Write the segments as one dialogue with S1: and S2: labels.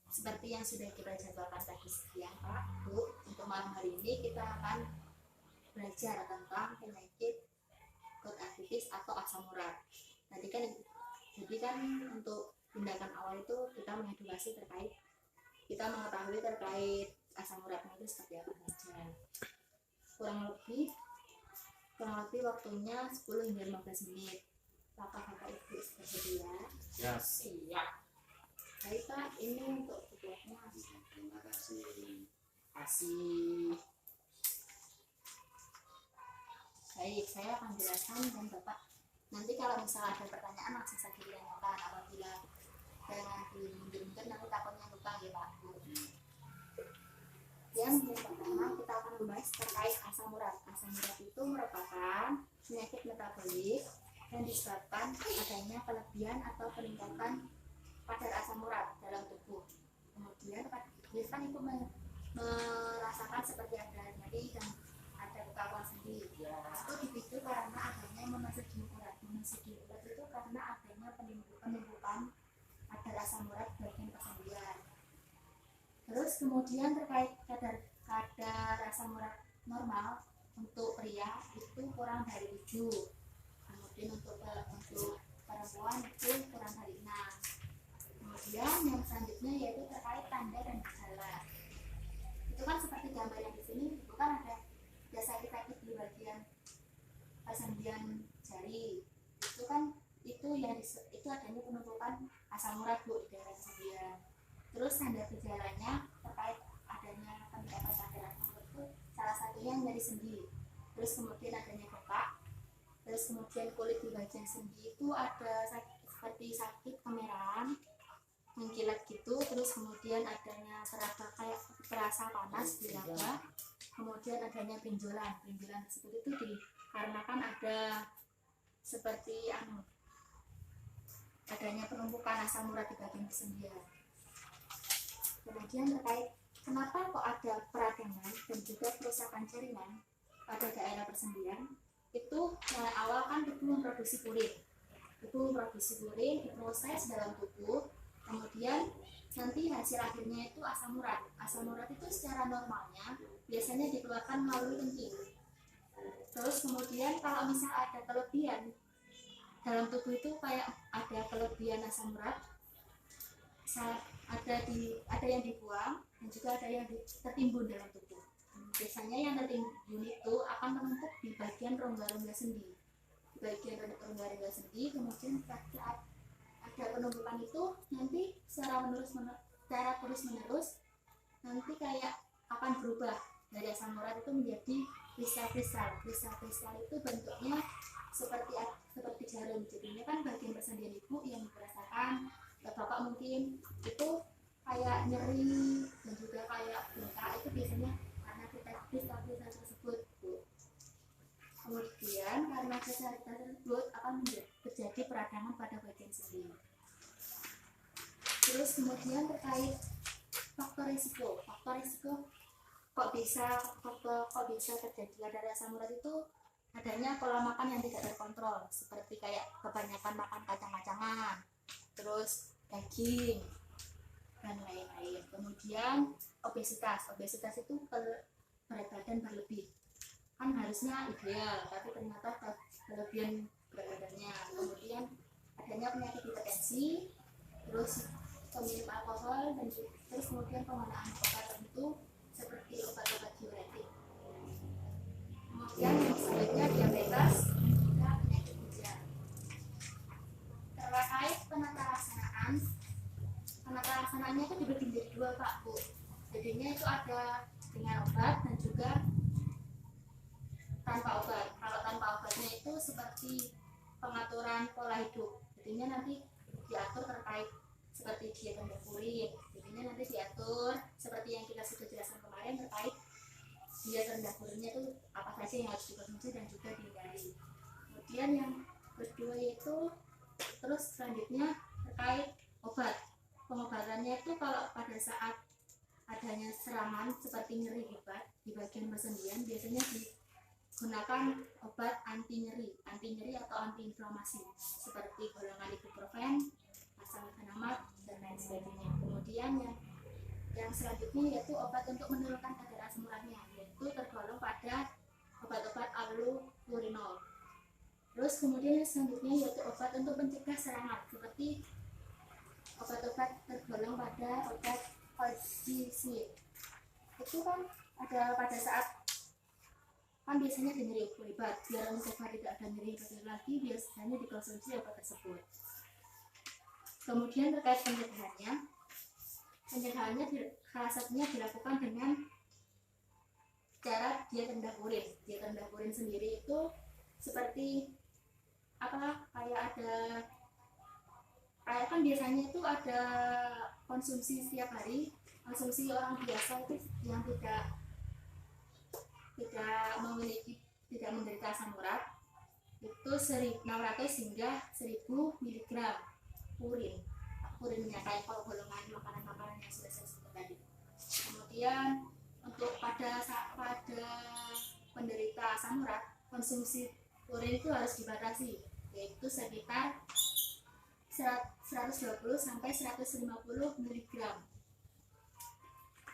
S1: Seperti yang sudah kita jadwalkan tadi siang Pak, Bu, untuk malam hari ini kita akan belajar tentang penyakit gout artritis atau asam urat. Jadi kan untuk tindakan awal itu kita mengedukasi terkait, kita mengetahui terkait asam uratnya itu seperti apa saja. Kurang lebih waktunya 10 hingga 15 menit. Apakah Bapak Ibu bersedia?
S2: Ya, siap.
S1: Baik Pak, ini untuk tugasnya.
S2: Terima kasih.
S1: Baik, saya akan jelaskan dan Bapak nanti kalau misalnya ada pertanyaan langsung saja ditanyakan. Apabila jangan dimundur-mundur nanti takutnya lupa ya Pak Bu. Yang pertama kita akan membahas terkait asam urat. Asam urat itu merupakan penyakit metabolik yang disebabkan adanya kelebihan atau peningkatan kadar asam urat dalam tubuh. Kemudian biasanya itu merasakan seperti ada nyeri dan ada kekakuan sendi. Itu dipicu karena adanya monosodim urat. Monosodim urat itu karena adanya penumpukan kadar asam urat bagian persendian. Terus kemudian terkait kadar asam urat normal untuk pria itu kurang dari 7. Kemudian untuk perempuan itu kurang dari 6. Kemudian yang selanjutnya yaitu terkait tanda dan gejala. Itu kan seperti gambar yang di sini, itu kan ada sakit-sakit di bagian persendian jari. Itu kan itu adanya penumpukan asam urat Bu di daerah persendian. Terus tanda gejalanya terkait adanya peningkatan kadar asam urat itu salah satunya nyeri sendi. Terus kemudian adanya bengkak. Terus kemudian kulit di bagian sendi itu ada seperti sakit kemerahan, mengkilat gitu. Terus kemudian adanya terasa panas di raga. Kemudian adanya benjolan tersebut itu dikarenakan ada seperti adanya penumpukan asam urat di bagian persendian. Kemudian terkait kenapa kok ada peradangan dan juga kerusakan jaringan pada daerah persendian, itu yang awal kan tubuh memproduksi purin, diproses dalam tubuh, kemudian nanti hasil akhirnya itu asam urat. Asam urat itu secara normalnya biasanya dikeluarkan melalui kencing. Terus kemudian kalau misal ada kelebihan dalam tubuh itu, kayak ada kelebihan asam urat, ada yang dibuang dan juga ada yang tertimbun dalam tubuh. Biasanya yang tertimbun itu akan menumpuk di bagian rongga-rongga sendi. Kemudian saat ada penumpukan itu nanti secara terus menerus nanti kayak akan berubah dari asam urat itu menjadi kristal itu bentuknya seperti jarum. Jadinya kan bagian persendian ibu yang dirasakan Bapak mungkin itu kayak nyeri dan juga kayak bengkak, itu biasanya karena kristal tersebut Bu. Kemudian karena kristal tersebut akan terjadi peradangan pada bagian sendi. Terus kemudian terkait faktor risiko kok bisa terjadi kadar asam urat itu adanya pola makan yang tidak terkontrol, seperti kayak kebanyakan makan kacang-kacangan, terus daging dan lain-lain. Kemudian obesitas itu berat badan berlebih, kan harusnya ideal tapi ternyata berlebihan berat badannya. Kemudian adanya penyakit hipertensi, terus peminum alkohol, dan terus kemudian penggunaan obat tertentu seperti obat-obat diuretik. Kemudian yang selanjutnya diabetes dan juga penyakit ginjal. Terkait penata laksanaannya itu dibagi menjadi 2 Pak Bu. Jadinya itu ada dengan obat dan juga tanpa obat. Kalau tanpa obatnya itu seperti pengaturan pola hidup. Jadinya nanti diatur terkait seperti diet rendah purin. Jadinya nanti diatur seperti yang kita sudah jelaskan kemarin terkait diet rendah purinnya itu apa saja yang harus dikonsumsi dan juga dihindari. Kemudian yang kedua yaitu terus selanjutnya terkait obat. Pengobatannya itu kalau pada saat adanya serangan seperti nyeri hebat di bagian persendian, biasanya digunakan obat anti nyeri atau anti inflamasi seperti golongan ibuprofen, asam fenamid dan lain sebagainya. Kemudian yang yang selanjutnya yaitu obat untuk menurunkan kadar asam uratnya, yaitu tergolong pada obat-obat allopurinol. Terus kemudian yang selanjutnya yaitu obat untuk mencegah serangan, seperti obat-obat tergolong pada obat cortisone. Itu kan ada pada saat kan biasanya ada nyeri hebat, biar mencegah tidak ada nyeri hebat lagi, biasanya dikonsumsi obat tersebut. Kemudian terkait pencegahannya salah satunya dilakukan dengan cara diet rendah purin. Diet rendah purin sendiri itu seperti kayak kan biasanya itu ada konsumsi setiap hari, konsumsi orang biasa itu yang tidak menderita asam urat itu 1.600 hingga 1.000 mg purinnya, kayak kalau golongan makanan-makanan yang sudah saya sebut tadi. Kemudian untuk pada penderita asam urat, konsumsi purin itu harus dibatasi, yaitu sekitar 120 sampai 150 mg.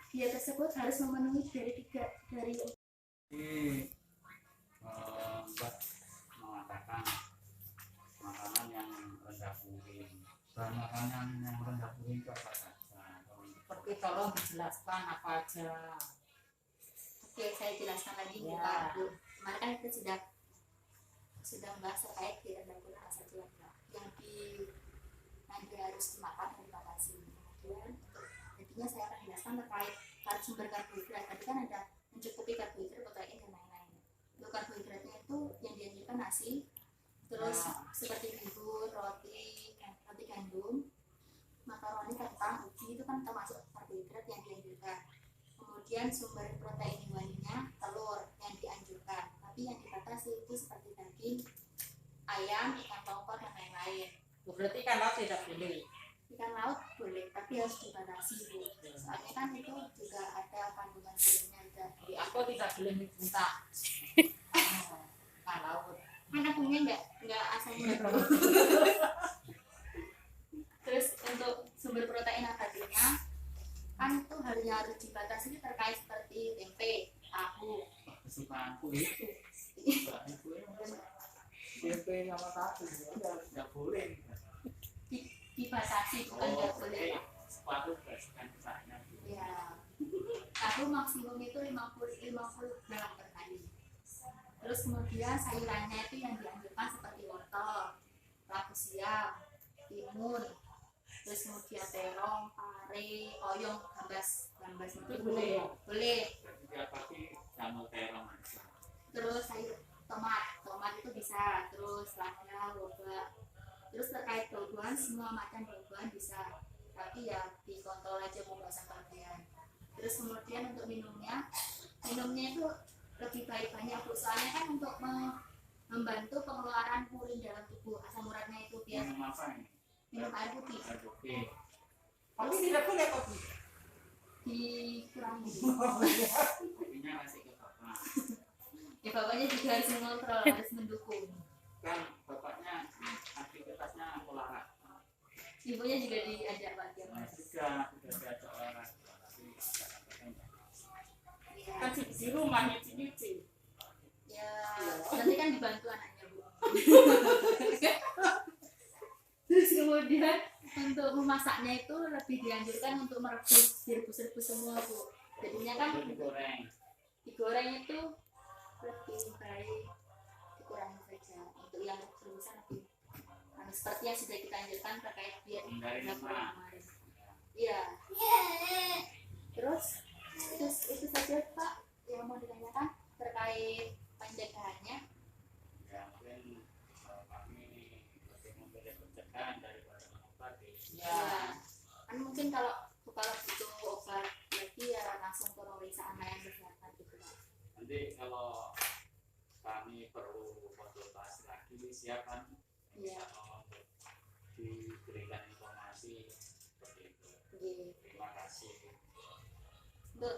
S1: Dia tersebut harus memenuhi dari
S2: Mbak mengatakan makanan yang rendah purin. Bahan makanan yang rendah purin itu apa saja?
S3: Seperti tolong dijelaskan apa aja.
S1: Oke, saya jelaskan lagi
S3: Ya.
S1: Pak Bu. Kemarin kan kita sudah membahas terkait di rendah purin apa saja yang harus dimakan dan dibatasi. Kemudian intinya saya akan jelaskan terkait sumber karbohidrat. Tadi kan ada mencukupi karbohidrat, protein dan lain-lain. Untuk karbohidratnya itu yang dianjurkan nasi, terus seperti bihun, roti gandum, makaroni, kentang, ubi itu kan termasuk karbohidrat yang dianjurkan. Kemudian sumber protein hewaninya telur yang dianjurkan, tapi yang dibatasi itu seperti daging, ayam, ikan tongkol dan lain-lain.
S3: Berarti ikan laut tidak boleh.
S1: Ikan laut boleh, tapi harus dibatasi Bu. Soalnya kan itu juga ada kandungan purinnya.
S3: Jadi aku tidak boleh minta ikan laut.
S1: Mana punya nggak asalnya Bu. Terus untuk sumber protein abadinya kan itu harus dibatasi terkait seperti tempe, tahu.
S2: Kesukaanku itu. Tempe sama tahu tidak boleh.
S1: Dibatasi bukan nggak boleh.
S2: Sepatu berdasarkan kesannya.
S1: Ya, tahu maksimum itu 50 gram per hari. Terus kemudian sayurannya itu yang dianjurkan seperti wortel, labu siam, timun, terus kemudian terong, pare, oyong, gambas
S3: Itu boleh ya?
S1: boleh.
S2: Berarti tiap pagi kamu terong aja.
S1: Terus sayur tomat itu bisa, terus lada, lobak. Terus terkait bau-bauan, semua macam bau-bauan bisa, tapi ya dikontrol aja pembahasan kalian. Terus kemudian untuk minumnya itu lebih baik banyak Bu, soalnya kan untuk membantu pengeluaran purin dalam tubuh, asam uratnya itu biar
S2: Minum apa ini?
S1: minum air putih
S2: Oke.
S3: Tapi tidak boleh kopi.
S1: dikurangi.
S2: Kopinya kasih ke bapak.
S1: Ya bapaknya juga harus mengontrol, harus mendukung.
S2: Kan bapaknya aktivitasnya olahraga.
S1: Ibunya juga diajak Pak tiap
S2: Nah,
S1: hari.
S2: sudah diajak olahraga, tapi kadang-kadang nggak bisa.
S1: Ya,
S3: Kan di rumah nyuci.
S1: ya nanti kan dibantu anaknya Bu. Terus kemudian untuk memasaknya itu lebih dianjurkan untuk direbus semua Bu. Jadinya kan
S2: Itu digoreng.
S1: itu lebih baik dikurangi saja. Untuk yang rebusan lebih seperti yang sudah kita anjurkan terkait diet
S2: Hindari
S1: rendah purin
S2: lemak.
S1: kemarin. Iya. Terus itu saja Pak yang mau ditanyakan terkait pencegahannya.
S2: Ya mungkin kami lebih memilih pencegahan daripada mengobati.
S1: Ya, kan mungkin kalau butuh obat lagi ya langsung ke pemeriksaan layanan kesehatan gitu Pak.
S2: Nanti kalau kami perlu konsultasi lagi siap kan?
S1: Iya.
S2: Untuk diberikan informasi seperti itu.
S1: Iya.
S2: Terima kasih.
S1: Untuk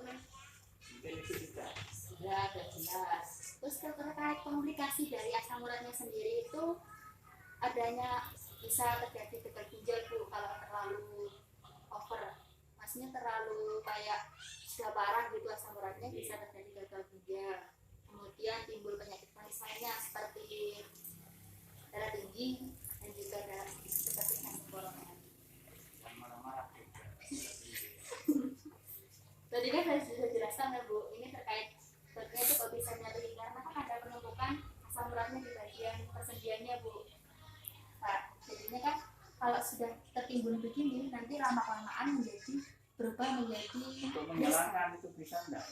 S2: Mungkin itu juga.
S1: sudah ada jelas. Terus terkait komplikasi dari asam uratnya sendiri itu adanya bisa terjadi gagal ginjal Bu kalau terlalu over maksudnya terlalu kayak sudah parah gitu asam uratnya, bisa terjadi gagal ginjal. Kemudian timbul penyakit kronis lainnya seperti darah tinggi dan juga darah seperti kanker golongan.
S2: Yang marah-marah juga.
S1: Tadi kan saya sudah jelaskan ya Bu, ini terkait sebabnya itu kok bisa nyeri karena kan ada penumpukan asam uratnya di bagian persendiannya Bu. Nah, jadinya kan kalau sudah tertimbun begini nanti lama-kelamaan berubah menjadi
S2: Untuk menghilangkan itu bisa enggak?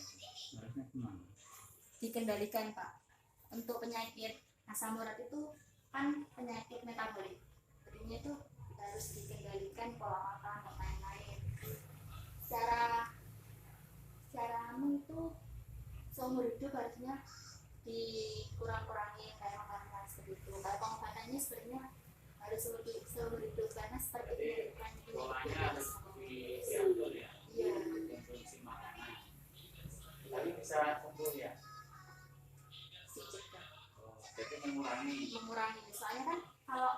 S2: Harusnya gimana?
S1: dikendalikan Pak. Untuk penyakit asam urat itu kan penyakit metabolik, jadinya itu harus dikendalikan pola makan dan lain-lain. Secara itu seumur hidup harusnya dikurang-kurangi kayak makanan seperti itu. Kalau pengobatannya sebenarnya harus seumur hidup karena seperti ini kan
S2: Polanya harus diatur ya.
S1: Iya.
S2: Konsumsi makanan. Tapi bisa sembuh ya.
S1: si cegah
S2: Jadi mengurangi.
S1: soalnya kan kalau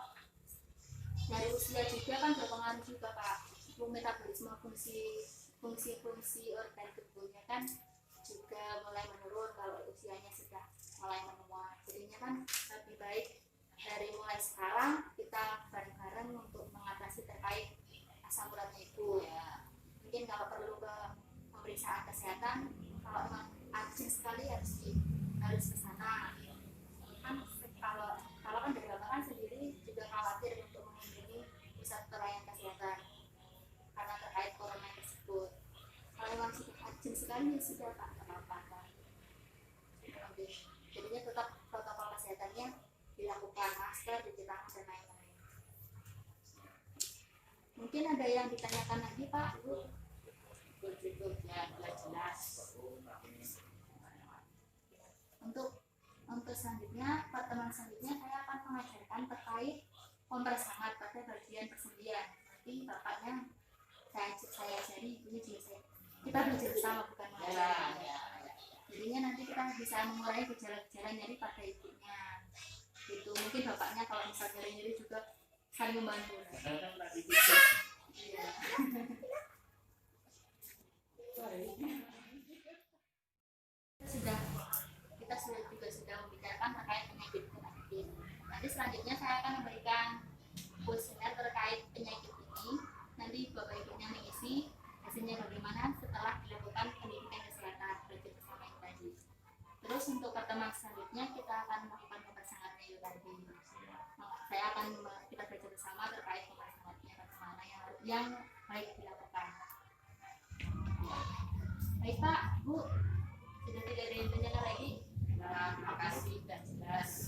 S1: dari usia juga kan berpengaruh juga Pak, metabolisme fungsi organ tubuhnya kan juga mulai menurun kalau usianya sudah mulai menua. Jadinya kan lebih baik dari mulai sekarang kita bareng-bareng untuk mengatasi terkait asam uratnya itu ya. Mungkin kalau perlu ke pemeriksaan kesehatan, kalau memang urgent sekali harus ke sana. Kan kalau kan dari Bapak kan sendiri juga khawatir untuk mengunjungi pusat pelayanan kesehatan karena terkait corona tersebut. Kalau memang sudah urgent sekali ya sudah Pak, nggak apa-apa Pak. Jadinya tetap protokol kesehatannya dilakukan, masker, cuci tangan dan lain-lain. Mungkin ada yang ditanyakan lagi Pak, Bu?
S3: Cukup ya, jelas.
S1: Untuk selanjutnya, pertemuan selanjutnya saya akan mengajarkan terkait kompres hangat pada bagian persendian. Nanti bapaknya saya ajari, ibunya juga kita belajar bersama bukan
S3: Ya,
S1: mengajar.
S3: ya.
S1: Jadinya nanti kita bisa mengurangi gejala-gejala nyeri pada ibunya. Itu mungkin bapaknya kalau misalnya nyeri juga saling membantu.
S2: Padahal kan tadi itu.
S1: Iya. Kita sudah membicarakan terkait penyakit. Nanti selanjutnya saya akan memberikan kuesioner terkait penyakit ini. Nanti Bapak Ibunya mengisi hasilnya bagaimana setelah dilakukan pendidikan kesehatan belajar bersama yang tadi. Terus untuk pertemuan selanjutnya kita akan melakukan kompres hangatnya itu tadi. Kita belajar bersama terkait kompres hangatnya bagaimana yang baik dilakukan. Baik Pak, Bu, sudah tidak ada yang tanyakan lagi.
S3: Terima kasih, sudah jelas.